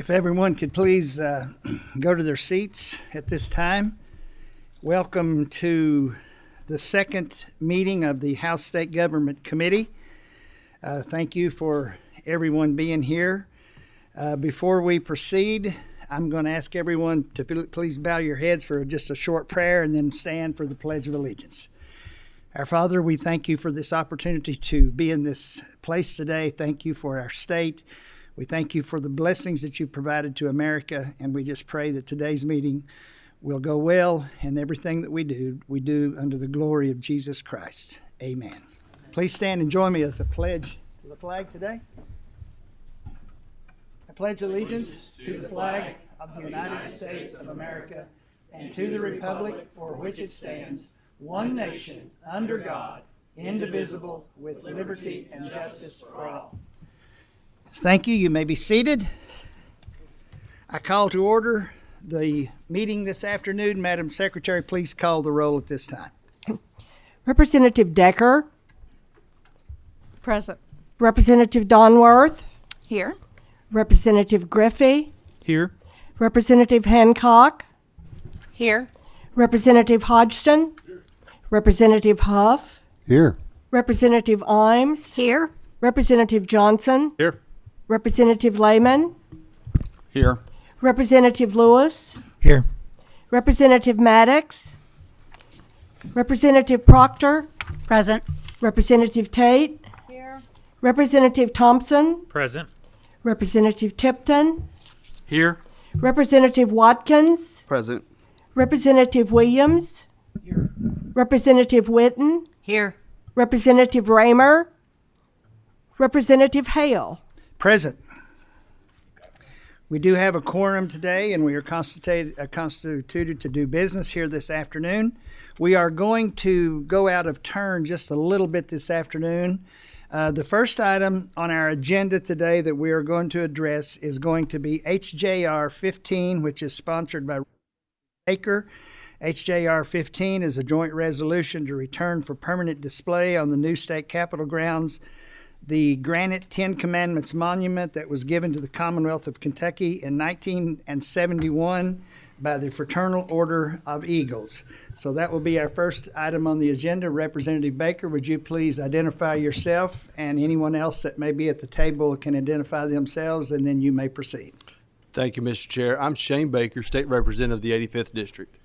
If everyone could please go to their seats at this time. Welcome to the second meeting of the House State Government Committee. Thank you for everyone being here. Before we proceed, I'm going to ask everyone to please bow your heads for just a short prayer and then stand for the Pledge of Allegiance. Our Father, we thank you for this opportunity to be in this place today. Thank you for our state. We thank you for the blessings that you've provided to America, and we just pray that today's meeting will go well, and everything that we do under the glory of Jesus Christ. Amen. Please stand and join me as a pledge to the flag today. I pledge allegiance to the flag of the United States of America and to the republic for which it stands, one nation, under God, indivisible, with liberty and justice for all. Thank you. You may be seated. I call to order the meeting this afternoon. Madam Secretary, please call the roll at this time. Representative Decker. Present. Representative Donworth. Here. Representative Griffey. Here. Representative Hancock. Here. Representative Hodgson. Representative Huff. Here. Representative Imes. Here. Representative Johnson. Here. Representative Lehman. Here. Representative Lewis. Here. Representative Maddox. Representative Proctor. Present. Representative Tate. Here. Representative Thompson. Present. Representative Tipton. Here. Representative Watkins. Present. Representative Williams. Here. Representative Witten. Here. Representative Raymer. Representative Hale. Present. We do have a quorum today, and we are constituted to do business here this afternoon. We are going to go out of turn just a little bit this afternoon. The first item on our agenda today that we are going to address is going to be HJR 15, which is sponsored by Baker. HJR 15 is a joint resolution to return for permanent display on the new state capitol grounds the granite Ten Commandments monument that was given to the Commonwealth of Kentucky in 1971 by the Fraternal Order of Eagles. So that will be our first item on the agenda. Representative Baker, would you please identify yourself, and anyone else that may be at the table can identify themselves, and then you may proceed. Thank you, Mr. Chair. I'm Shane Baker, State Representative of the 85th District.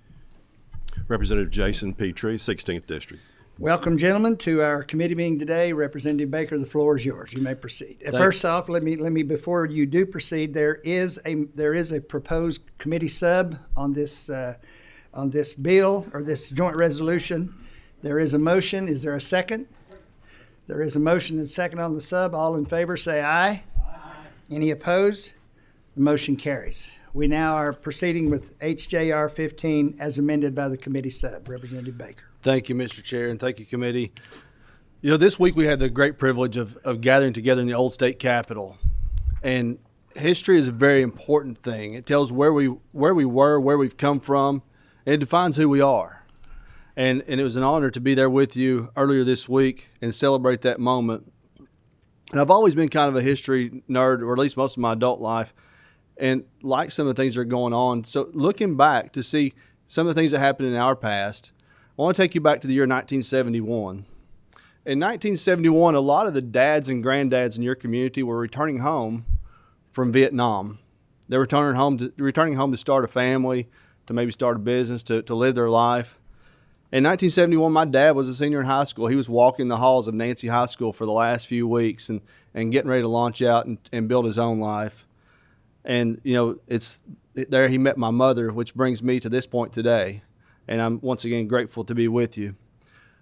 Representative Jason Petrie, 16th District. Welcome, gentlemen, to our committee meeting today. Representative Baker, the floor is yours. You may proceed. First off, let me before you do proceed, there is a proposed committee sub on this bill or this joint resolution. There is a motion. Is there a second? There is a motion and second on the sub. All in favor, say aye. Aye. Any opposed? The motion carries. We now are proceeding with HJR 15 as amended by the committee sub. Representative Baker. Thank you, Mr. Chair, and thank you, committee. You know, this week we had the great privilege of gathering together in the old state capitol. And history is a very important thing. It tells where we were, where we've come from, and it defines who we are. And it was an honor to be there with you earlier this week and celebrate that moment. And I've always been kind of a history nerd, or at least most of my adult life, and like some of the things that are going on. So looking back to see some of the things that happened in our past, I want to take you back to the year 1971. In 1971, a lot of the dads and granddads in your community were returning home from Vietnam. They were returning home to start a family, to maybe start a business, to live their life. In 1971, my dad was a senior in high school. He was walking the halls of Nancy High School for the last few weeks and getting ready to launch out and build his own life. And, you know, it's there he met my mother, which brings me to this point today. And I'm once again grateful to be with you.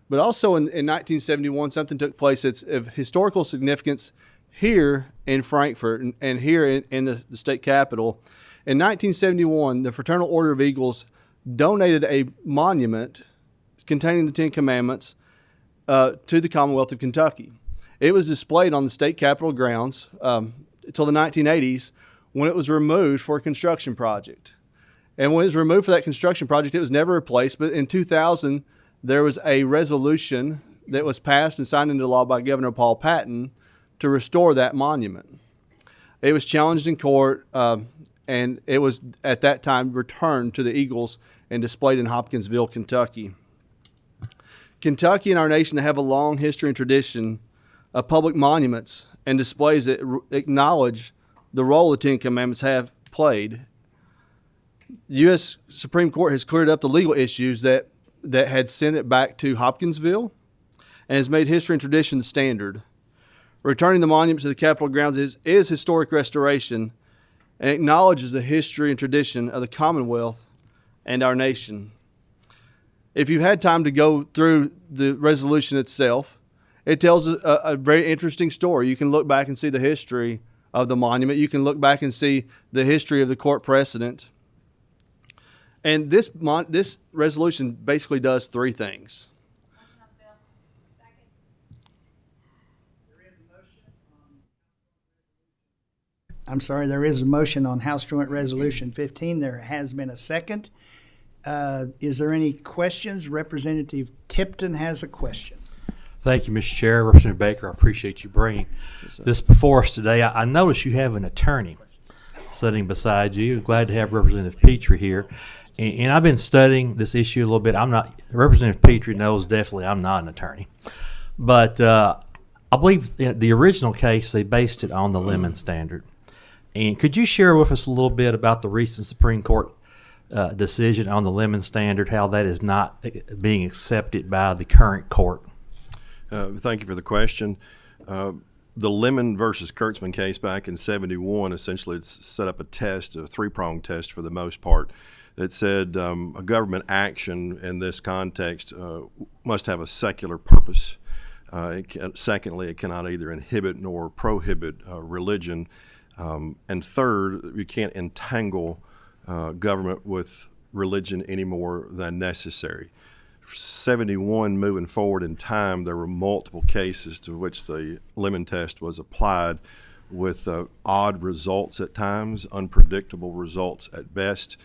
But also in 1971, something took place that's of historical significance here in Frankfort and here in the state capitol. In 1971, the Fraternal Order of Eagles donated a monument containing the Ten Commandments to the Commonwealth of Kentucky. It was displayed on the state capitol grounds until the 1980s, when it was removed for a construction project. And when it was removed for that construction project, it was never replaced. But in 2000, there was a resolution that was passed and signed into law by Governor Paul Patton to restore that monument. It was challenged in court, and it was at that time returned to the Eagles and displayed in Hopkinsville, Kentucky. Kentucky and our nation have a long history and tradition of public monuments and displays that acknowledge the role the Ten Commandments have played. The U.S. Supreme Court has cleared up the legal issues that had sent it back to Hopkinsville and has made history and tradition the standard. Returning the monument to the Capitol grounds is historic restoration and acknowledges the history and tradition of the Commonwealth and our nation. If you've had time to go through the resolution itself, it tells a very interesting story. You can look back and see the history of the monument. You can look back and see the history of the court precedent. And this resolution basically does three things. I'm sorry, there is a motion on House Joint Resolution 15. There has been a second. Is there any questions? Representative Tipton has a question. Thank you, Mr. Chair. Representative Baker, I appreciate you bringing this before us today. I notice you have an attorney sitting beside you. Glad to have Representative Petrie here. And I've been studying this issue a little bit. Representative Petrie knows definitely I'm not an attorney. But I believe the original case, they based it on the Lemon Standard. And could you share with us a little bit about the recent Supreme Court decision on the Lemon Standard, how that is not being accepted by the current court? Thank you for the question. The Lemon versus Kurtzman case back in '71, essentially it's set up a test, a three-pronged test for the most part, that said a government action in this context must have a secular purpose. Secondly, it cannot either inhibit nor prohibit religion. And third, you can't entangle government with religion any more than necessary. 71 moving forward in time, there were multiple cases to which the Lemon test was applied with odd results at times, unpredictable results at best.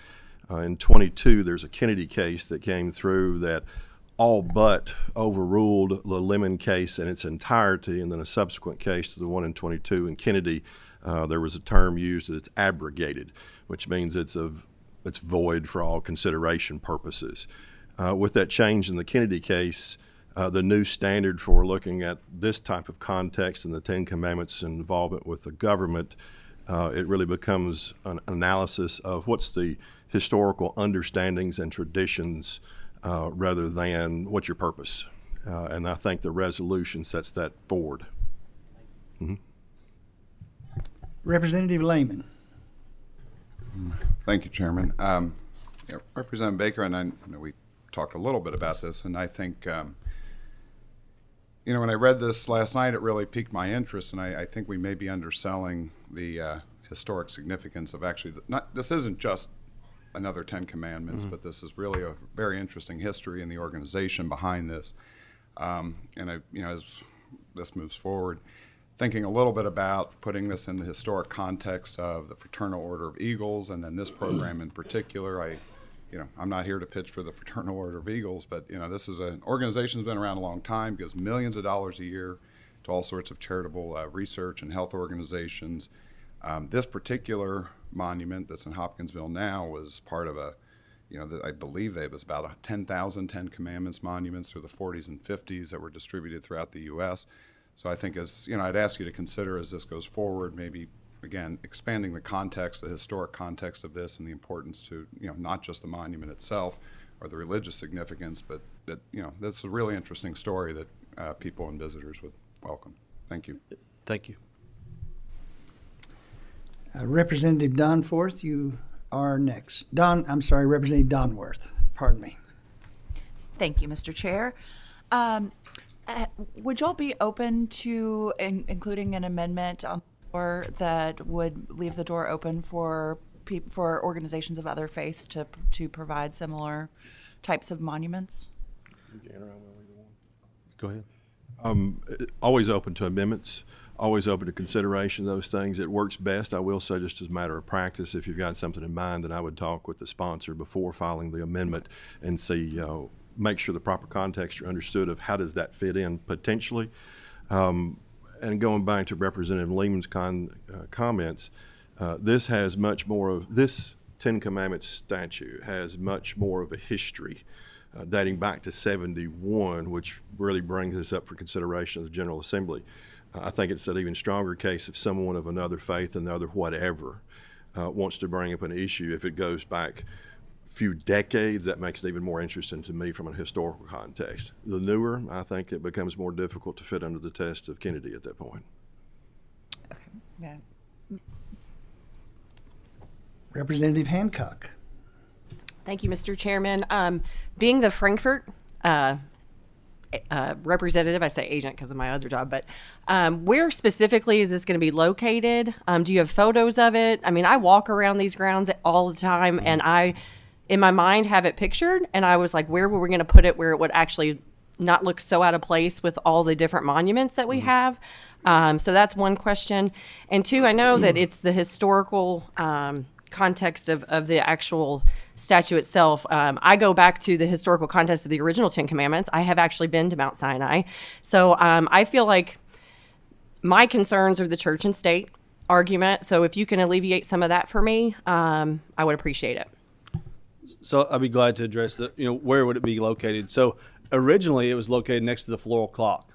In 22, there's a Kennedy case that came through that all but overruled the Lemon case in its entirety, and then a subsequent case to the one in 22 in Kennedy, there was a term used that it's abrogated, which means it's void for all consideration purposes. With that change in the Kennedy case, the new standard for looking at this type of context and the Ten Commandments' involvement with the government, it really becomes an analysis of what's the historical understandings and traditions rather than what's your purpose. And I think the resolution sets that forward. Mm-hmm. Representative Lehman. Thank you, Chairman. Representative Baker and I know we talked a little bit about this, and I think, when I read this last night, it really piqued my interest, and I think we may be underselling the historic significance of actually, this isn't just another Ten Commandments, but this is really a very interesting history in the organization behind this. As this moves forward, thinking a little bit about putting this in the historic context of the Fraternal Order of Eagles, and then this program in particular. I'm not here to pitch for the Fraternal Order of Eagles, but this is an organization that's been around a long time, gives millions of dollars a year to all sorts of charitable research and health organizations. This particular monument that's in Hopkinsville now was part of I believe there was about 10,000 Ten Commandments monuments through the 40s and 50s that were distributed throughout the U.S. So I think I'd ask you to consider as this goes forward, maybe, again, expanding the context, the historic context of this and the importance to, not just the monument itself or the religious significance, but that's a really interesting story that people and visitors would welcome. Thank you. Thank you. Representative Donforth, you are next. Representative Donworth, pardon me. Thank you, Mr. Chair. Would y'all be open to including an amendment on the floor that would leave the door open for organizations of other faiths to provide similar types of monuments? Go ahead. Always open to amendments, always open to consideration of those things. It works best, I will say, just as a matter of practice. If you've got something in mind, then I would talk with the sponsor before filing the amendment and see, make sure the proper context are understood of how does that fit in potentially. and going back to Representative Lehman's comments, this Ten Commandments statute has much more of a history dating back to 71, which really brings us up for consideration of the General Assembly. I think it's an even stronger case if someone of another faith, another whatever, wants to bring up an issue. If it goes back a few decades, that makes it even more interesting to me from a historical context. The newer, I think it becomes more difficult to fit under the test of Kennedy at that point. Yeah. Representative Hancock. Thank you, Mr. Chairman. Being the Frankfurt representative, I say agent because of my other job, but where specifically is this going to be located? Do you have photos of it? I mean, I walk around these grounds all the time, and I, in my mind, have it pictured, and I was like, where were we going to put it where it would actually not look so out of place with all the different monuments that we have? So that's one question. And two, I know that it's the historical context of the actual statue itself. I go back to the historical context of the original Ten Commandments. I have actually been to Mount Sinai. So I feel like my concerns are the church and state argument. So if you can alleviate some of that for me, I would appreciate it. So I'd be glad to address that. Where would it be located? So originally it was located next to the floral clock,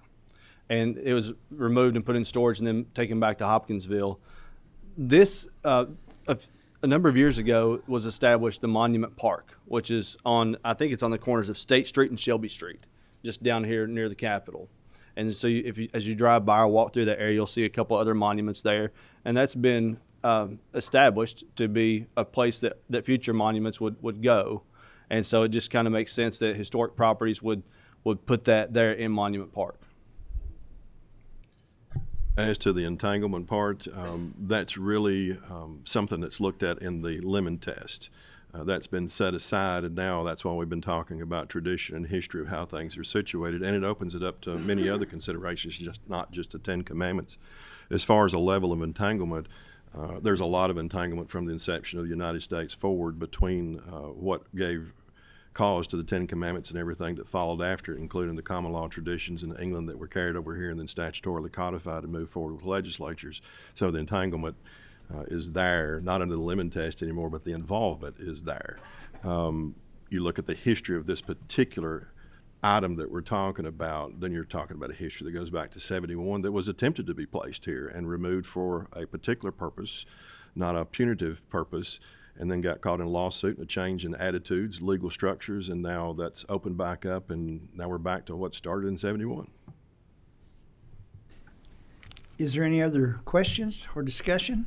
and it was removed and put in storage and then taken back to Hopkinsville. This, a number of years ago, was established the Monument Park, which is I think it's on the corners of State Street and Shelby Street, just down here near the Capitol. And so as you drive by or walk through that area, you'll see a couple other monuments there. And that's been established to be a place that future monuments would go. And so it just kind of makes sense that historic properties would put that there in Monument Park. As to the entanglement part, that's really something that's looked at in the Lemon test. That's been set aside, and now that's why we've been talking about tradition and history of how things are situated, and it opens it up to many other considerations, not just the Ten Commandments. As far as a level of entanglement, there's a lot of entanglement from the inception of the United States forward between what gave cause to the Ten Commandments and everything that followed after it, including the common law traditions in England that were carried over here and then statutorily codified and moved forward with legislatures. So the entanglement is there, not under the Lemon test anymore, but the involvement is there. You look at the history of this particular item that we're talking about, then you're talking about a history that goes back to 71 that was attempted to be placed here and removed for a particular purpose, not a punitive purpose, and then got caught in a lawsuit and a change in attitudes, legal structures, and now that's opened back up, and now we're back to what started in 71. Is there any other questions or discussion?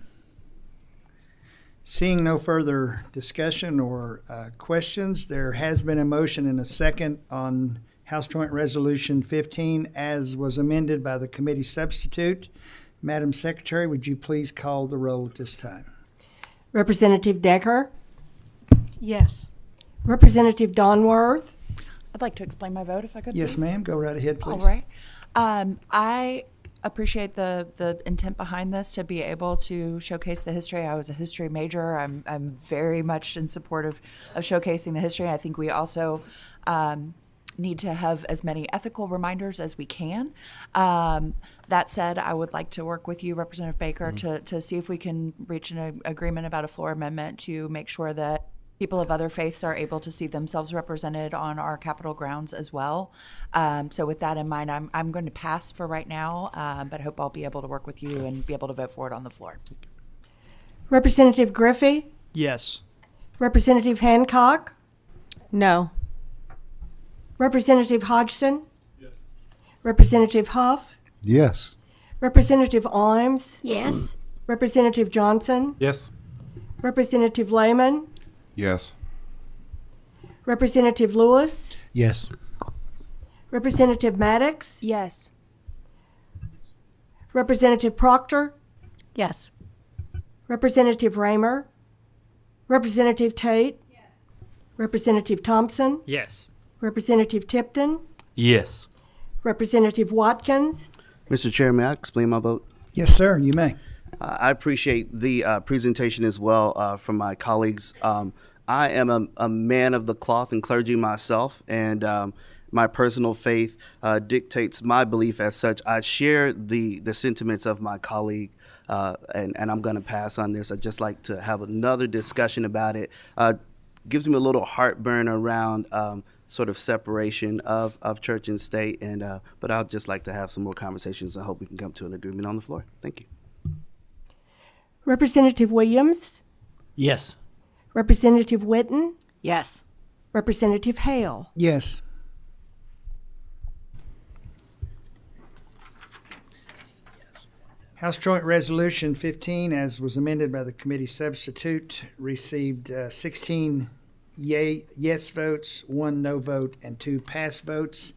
Seeing no further discussion or questions, there has been a motion and a second on House Joint Resolution 15 as was amended by the committee substitute. Madam Secretary, would you please call the roll at this time? Representative Decker, Yes. Representative Donworth, I'd like to explain my vote if I could. Yes, please. ma'am. Go right ahead, please. All right. I appreciate the intent behind this to be able to showcase the history. I was a history major. I'm very much in support of showcasing the history. I think we also need to have as many ethical reminders as we can. That said, I would like to work with you, Representative Baker, to see if we can reach an agreement about a floor amendment to make sure that people of other faiths are able to see themselves represented on our Capitol grounds as well. So with that in mind, I'm going to pass for right now, but I hope I'll be able to work with you and be able to vote for it on the floor. Representative Griffey, Yes. Representative Hancock, No. Representative Hodgson, Representative Huff, Yes. Representative Imes, Yes. Representative Johnson, Yes. Representative Lehman, Yes. Representative Lewis, Yes. Representative Maddox, Yes. Representative Proctor, Yes. Representative Raymer, Representative Tate, Representative Thompson, Yes. Representative Tipton, Yes. Representative Watkins, Mr. Chair, may I explain my vote? Yes, sir. You may. I appreciate the presentation as well from my colleagues. I am a man of the cloth and clergy myself, and my personal faith dictates my belief as such. I share the sentiments of my colleague, and I'm going to pass on this. I'd just like to have another discussion about it. Gives me a little heartburn around sort of separation of church and state, but I'd just like to have some more conversations. I hope we can come to an agreement on the floor. Thank you. Representative Williams, Yes. Representative Witten, Yes. Representative Hale. Yes. House Joint Resolution 15, as was amended by the committee substitute, received 16 yes votes, 1 no vote, and 2 pass votes.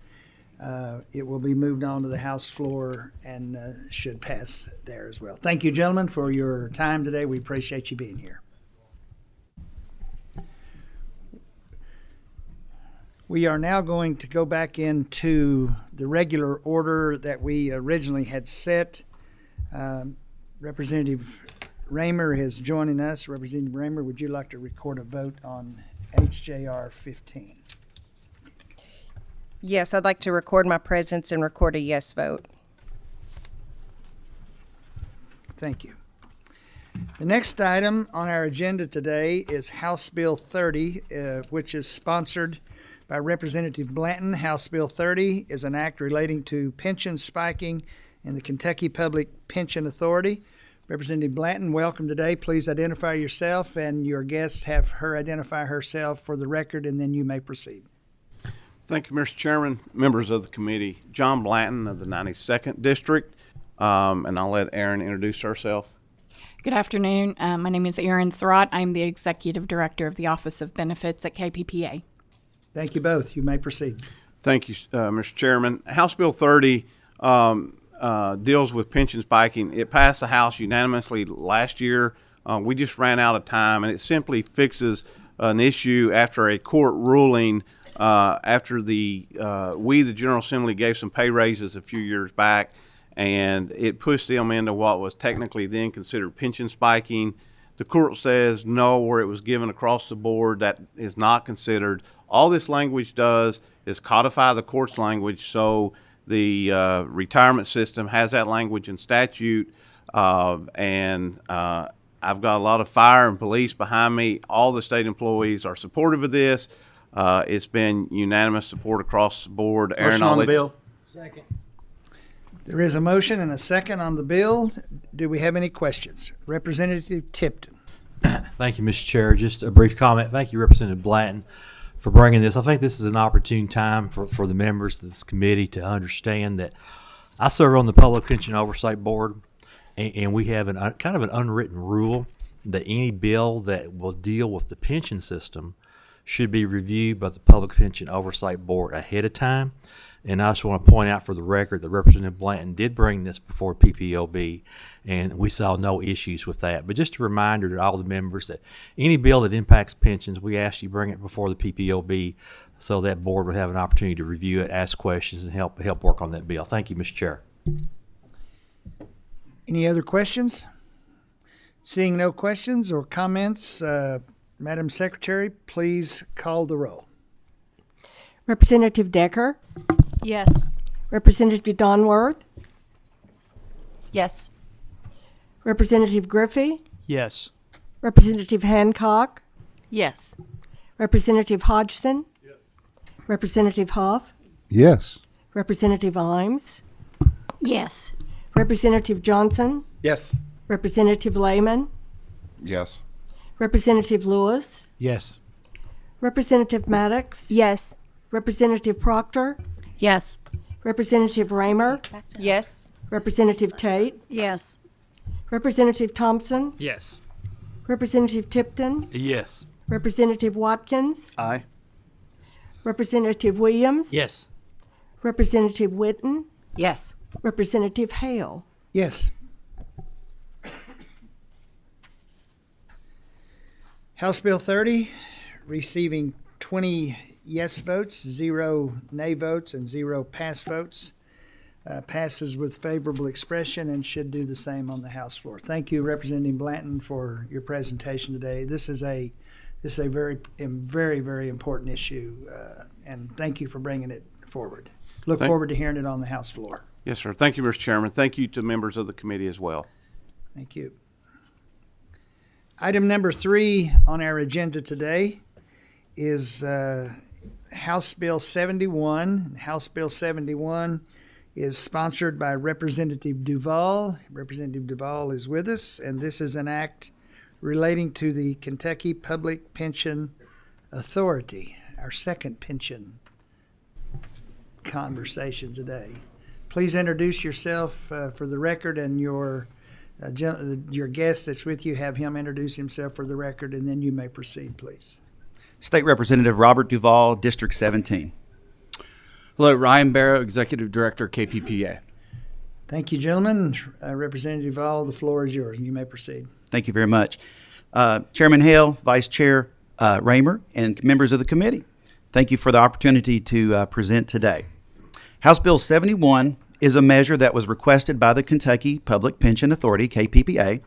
It will be moved on to the House floor and should pass there as well. Thank you, gentlemen, for your time today. We appreciate you being here. We are now going to go back into the regular order that we originally had set. Representative Raymer is joining us. Representative Raymer, would you like to record a vote on HJR 15? Yes, I'd like to record my presence and record a yes vote. Thank you. The next item on our agenda today is House Bill 30, which is sponsored by Representative Blanton. House Bill 30 is an act relating to pension spiking in the Kentucky Public Pension Authority. Representative Blanton, welcome today. Please identify yourself and your guests. Have her identify herself for the record, and then you may proceed. Thank you, Mr. Chairman, members of the committee. John Blanton of the 92nd District, and I'll let Erin introduce herself. Good afternoon. My name is Erin Surratt. I'm the Executive Director of the Office of Benefits at KPPA. Thank you both. You may proceed. Thank you, Mr. Chairman. House Bill 30 deals with pension spiking. It passed the House unanimously last year. We just ran out of time, and it simply fixes an issue after a court ruling after the General Assembly gave some pay raises a few years back, and it pushed them into what was technically then considered pension spiking. The court says no, where it was given across the board, that is not considered. All this language does is codify the court's language, so the retirement system has that language in statute, and I've got a lot of fire and police behind me. All the state employees are supportive of this. It's been unanimous support across the board. Motion on the bill. There is a motion and a second on the bill. Do we have any questions? Representative Tipton. Thank you, Mr. Chair. Just a brief comment. Thank you, Representative Blanton, for bringing this. I think this is an opportune time for the members of this committee to understand that I serve on the Public Pension Oversight Board, and we have kind of an unwritten rule that any bill that will deal with the pension system should be reviewed by the Public Pension Oversight Board ahead of time. And I just want to point out for the record that Representative Blanton did bring this before PPOB, and we saw no issues with that. But just a reminder to all the members that any bill that impacts pensions, we ask you bring it before the PPOB so that board would have an opportunity to review it, ask questions, and help work on that bill. Thank you, Mr. Chair. Any other questions? Seeing no questions or comments, Madam Secretary, please call the roll. Representative Decker, Yes. Representative Donworth, Yes. Representative Griffey, Yes. Representative Hancock, Yes. Representative Hodgson, Representative Huff, Yes. Representative Imes, Yes. Representative Johnson, Yes. Representative Lehman, Yes. Representative Lewis, Yes. Representative Maddox, Yes. Representative Proctor, Yes. Representative Raymer, Yes. Representative Tate, Yes. Representative Thompson, Yes. Representative Tipton, Yes. Representative Watkins, Aye. Representative Williams, Yes. Representative Witten, Yes. Representative Hale. Yes. House Bill 30, receiving 20 yes votes, 0 nay votes, and 0 pass votes. Passes with favorable expression and should do the same on the House floor. Thank you, Representative Blanton, for your presentation today. This is a very, very important issue, and thank you for bringing it forward. Look Thank- forward to hearing it on the House floor. Yes, sir. Thank you, Mr. Chairman. Thank you to members of the committee as well. Thank you. Item number 3 on our agenda today is House Bill 71. House Bill 71 is sponsored by Representative Duval. Representative Duval is with us, and this is an act relating to the Kentucky Public Pension Authority, our second pension conversation today. Please introduce yourself for the record, and your guest that's with you, have him introduce himself for the record, and then you may proceed, please. State Representative Robert Duval, District 17. Hello, Ryan Barrow, Executive Director, KPPA. Thank you, gentlemen. Representative Duval, the floor is yours, and you may proceed. Thank you very much. Chairman Hale, Vice Chair Raymer, and members of the committee, thank you for the opportunity to present today. House Bill 71 is a measure that was requested by the Kentucky Public Pension Authority, KPPA.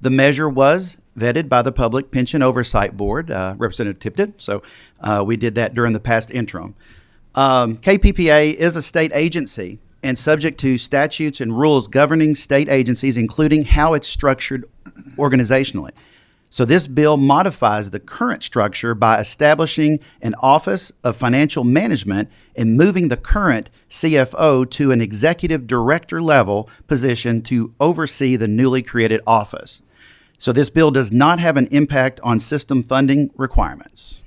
The measure was vetted by the Public Pension Oversight Board, Representative Tipton, so we did that during the past interim. KPPA is a state agency and subject to statutes and rules governing state agencies, including how it's structured organizationally. So this bill modifies the current structure by establishing an Office of Financial Management and moving the current CFO to an executive director level position to oversee the newly created office. So this bill does not have an impact on system funding requirements.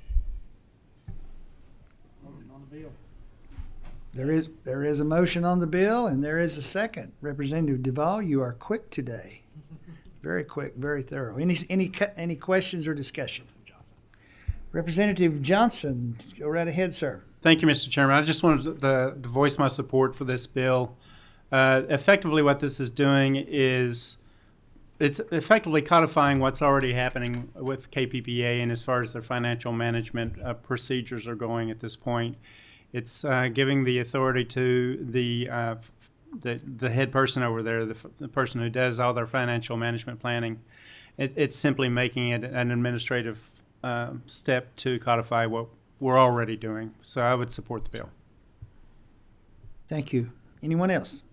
There is a motion on the bill, and there is a second. Representative Duval, you are quick today. Very quick, very thorough. Any questions or discussion? Representative Johnson, go right ahead, sir. Thank you, Mr. Chairman. I just wanted to voice my support for this bill. Effectively, what this is doing is it's effectively codifying what's already happening with KPPA and as far as their financial management procedures are going at this point. It's giving the authority to the head person over there, the person who does all their financial management planning. It's simply making it an administrative step to codify what we're already doing. So I would support the bill. Thank you. Anyone else?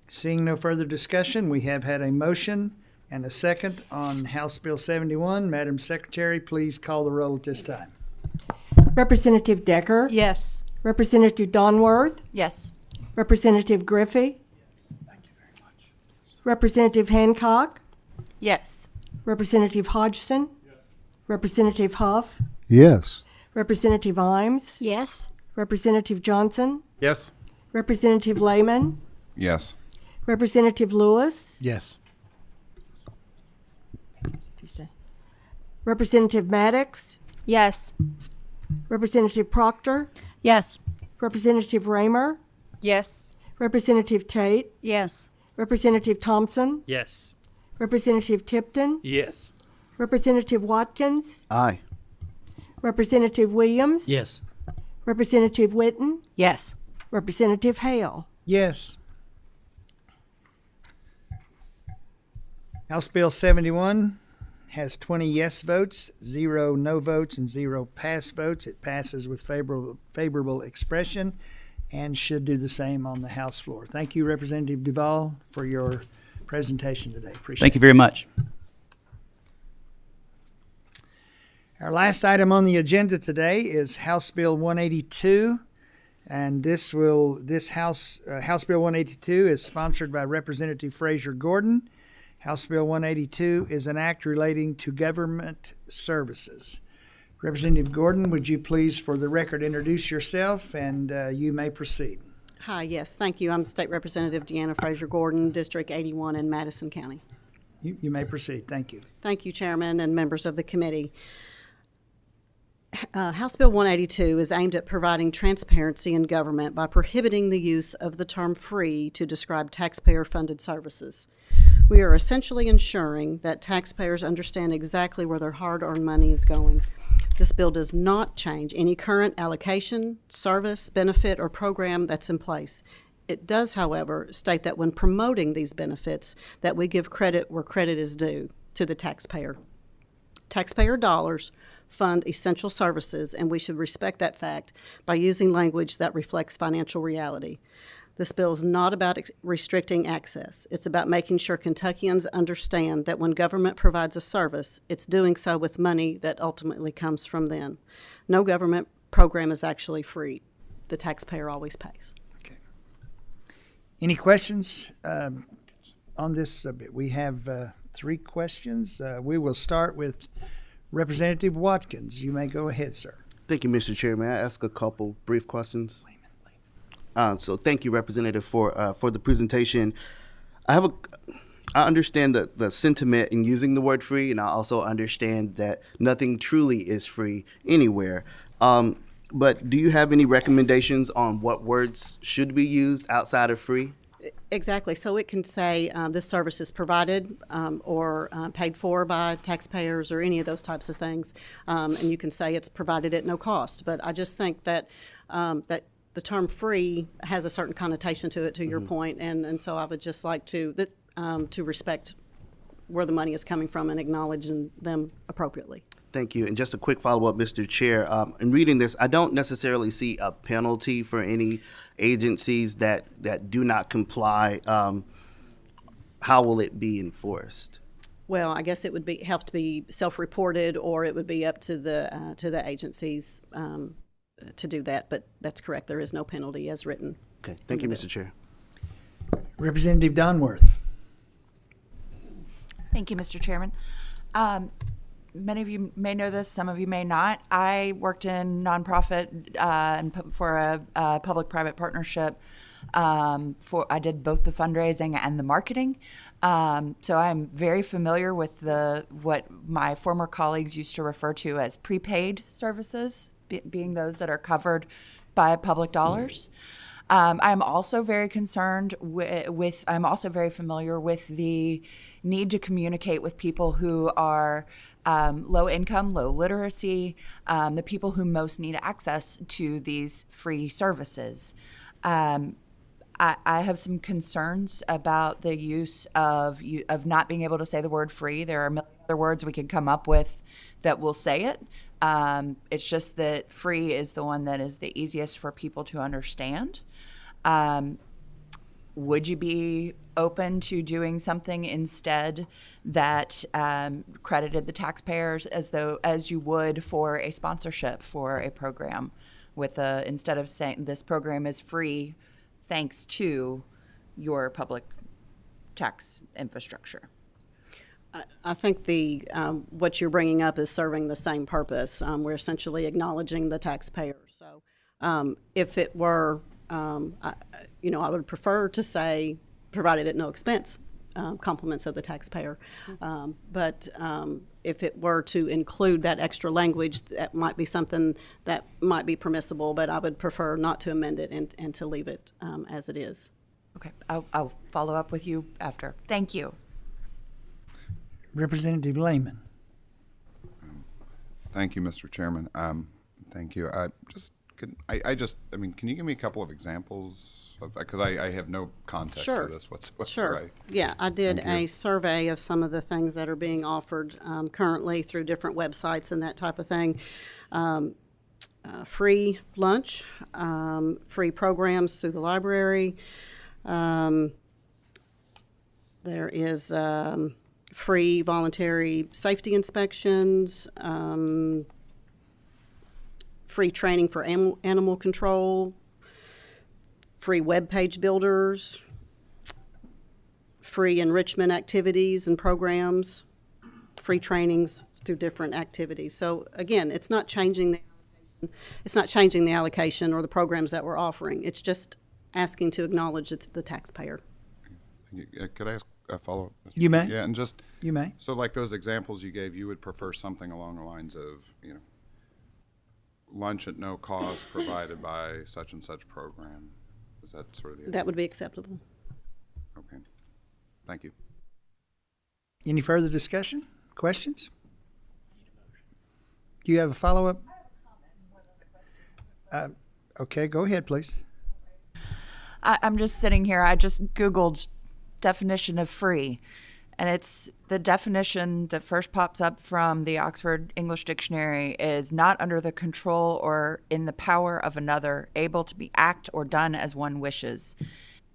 Seeing no further discussion, we have had a motion and a second on House Bill 71. Madam Secretary, please call the roll at this time. Representative Decker? Yes. Representative Donworth? Yes. Representative Griffey? Thank you very much. Representative Hancock? Yes. Representative Hodgson? Representative Huff? Yes. Representative Imes? Yes. Representative Johnson? Yes. Representative Lehman? Yes. Representative Lewis? Yes. Representative Maddox? Yes. Representative Proctor? Yes. Representative Raymer? Yes. Representative Tate? Yes. Representative Thompson? Yes. Representative Tipton? Yes. Representative Watkins? Aye. Representative Williams? Yes. Representative Witten? Yes. Representative Hale? Yes. House Bill 71 has 20 yes votes, 0 no votes, and 0 pass votes. It passes with favorable expression and should do the same on the House floor. Thank you, Representative Duval, for your presentation today. Appreciate it. Thank you very much. Our last item on the agenda today is House Bill 182, and House Bill 182 is sponsored by Representative Frazier Gordon. House Bill 182 is an act relating to government services. Representative Gordon, would you please, for the record, introduce yourself, and you may proceed. Hi, yes, thank you. I'm State Representative Deanna Frazier Gordon, District 81 in Madison County. You may proceed. Thank you. Thank you, Chairman and members of the committee. House Bill 182 is aimed at providing transparency in government by prohibiting the use of the term free to describe taxpayer-funded services. We are essentially ensuring that taxpayers understand exactly where their hard-earned money is going. This bill does not change any current allocation, service, benefit, or program that's in place. It does, however, state that when promoting these benefits, that we give credit where credit is due to the taxpayer. taxpayer dollars fund essential services, and we should respect that fact by using language that reflects financial reality. This bill is not about restricting access. It's about making sure Kentuckians understand that when government provides a service, it's doing so with money that ultimately comes from them. No government program is actually free. The taxpayer always pays. Any questions on this subject? We have 3 questions. We will start with Representative Watkins. You may go ahead, sir. Thank you, Mr. Chair. May I ask a couple brief questions? So thank you, Representative, for the presentation. I understand the sentiment in using the word free, and I also understand that nothing truly is free anywhere. But do you have any recommendations on what words should be used outside of free? Exactly. So it can say this service is provided or paid for by taxpayers or any of those types of things. And you can say it's provided at no cost. But I just think that that the term free has a certain connotation to it, to your point. And so I would just like to respect where the money is coming from and acknowledge them appropriately. Thank you. And just a quick follow-up, Mr. Chair. In reading this, I don't necessarily see a penalty for any agencies that do not comply. How will it be enforced? Well, I guess it would have to be self-reported, or it would be up to the agencies to do that. But that's correct. There is no penalty as written. Okay. Thank you, Mr. Chair. Representative Donworth. Thank you, Mr. Chairman. Many of you may know this, some of you may not. I worked in nonprofit for a public-private partnership. I did both the fundraising and the marketing. So I'm very familiar with what my former colleagues used to refer to as prepaid services, being those that are covered by public dollars. I'm also very concerned I'm also very familiar with the need to communicate with people who are low income, low literacy, the people who most need access to these free services. I have some concerns about the use of not being able to say the word free. There are other words we could come up with that will say it. It's just that free is the one that is the easiest for people to understand. Would you be open to doing something instead that credited the taxpayers as you would for a sponsorship for a program, instead of saying this program is free thanks to your public tax infrastructure? I think what you're bringing up is serving the same purpose. We're essentially acknowledging the taxpayer. So if it were, I would prefer to say provided at no expense, compliments of the taxpayer. But if it were to include that extra language, that might be something that might be permissible, but I would prefer not to amend it and to leave it as it is. Okay, I'll follow up with you after. Thank you. Representative Lehman. Thank you, Mr. Chairman. Thank you. Can you give me a couple of examples? Because I have no context Sure. to this whatsoever. Sure. Yeah, I did a survey of some of the things that are being offered currently through different websites and that type of thing. Free lunch, free programs through the library. There is free voluntary safety inspections, free training for animal control, free web page builders, free enrichment activities and programs, free trainings through different activities. So again, it's not changing the allocation or the programs that we're offering. It's just asking to acknowledge the taxpayer. Could I ask a follow-up? You may. Yeah, and just you may. So, like those examples you gave, you would prefer something along the lines of, lunch at no cost provided by such and such program. Is that sort of the idea? That would be acceptable. Okay. Thank you. Any further discussion? Questions? Do you have a follow-up? Okay, go ahead, please. I'm just sitting here. I just Googled definition of free, And it's the definition that first pops up from the Oxford English Dictionary is not under the control or in the power of another, able to be act or done as one wishes.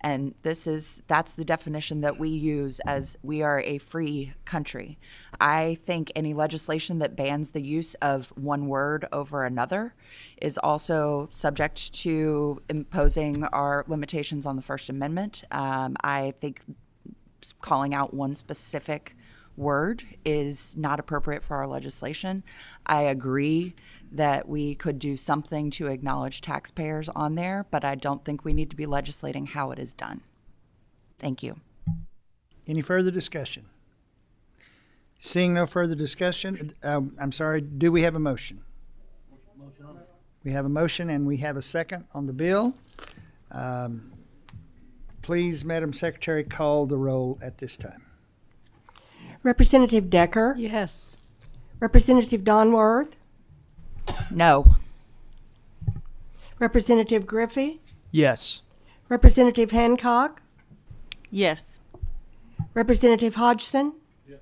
And that's the definition that we use as we are a free country. I think any legislation that bans the use of one word over another is also subject to imposing our limitations on the First Amendment. I think calling out one specific word is not appropriate for our legislation. I agree that we could do something to acknowledge taxpayers on there, but I don't think we need to be legislating how it is done. Thank you. Any further discussion? Seeing no further discussion, I'm sorry, do we have a motion? We have a motion and we have a second on the bill. Please, Madam Secretary, call the roll at this time. Representative Decker? Yes. Representative Donworth? No. Representative Griffey? Yes. Representative Hancock? Yes. Representative Hodgson? Yes.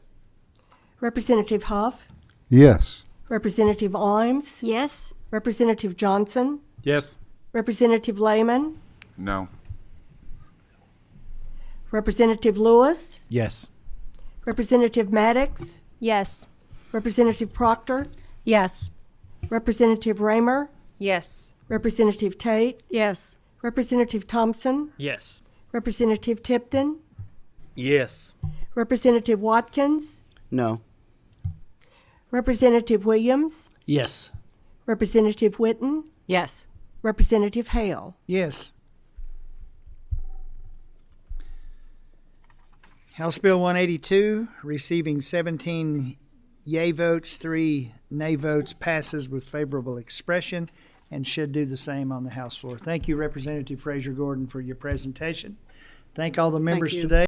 Representative Huff? Yes. Representative Imes? Yes. Representative Johnson? Yes. Representative Lehman? No. Representative Lewis? Yes. Representative Maddox? Yes. Representative Proctor? Yes. Representative Raymer? Yes. Representative Tate? Yes. Representative Thompson? Yes. Representative Tipton? Yes. Representative Watkins? No. Representative Williams? Yes. Representative Witten? Yes. Representative Hale? Yes. House Bill 182, receiving 17 yea votes, 3 nay votes, passes with favorable expression and should do the same on the House floor. Thank you, Representative Fraser Gordon, for your presentation. Thank all the members you. today.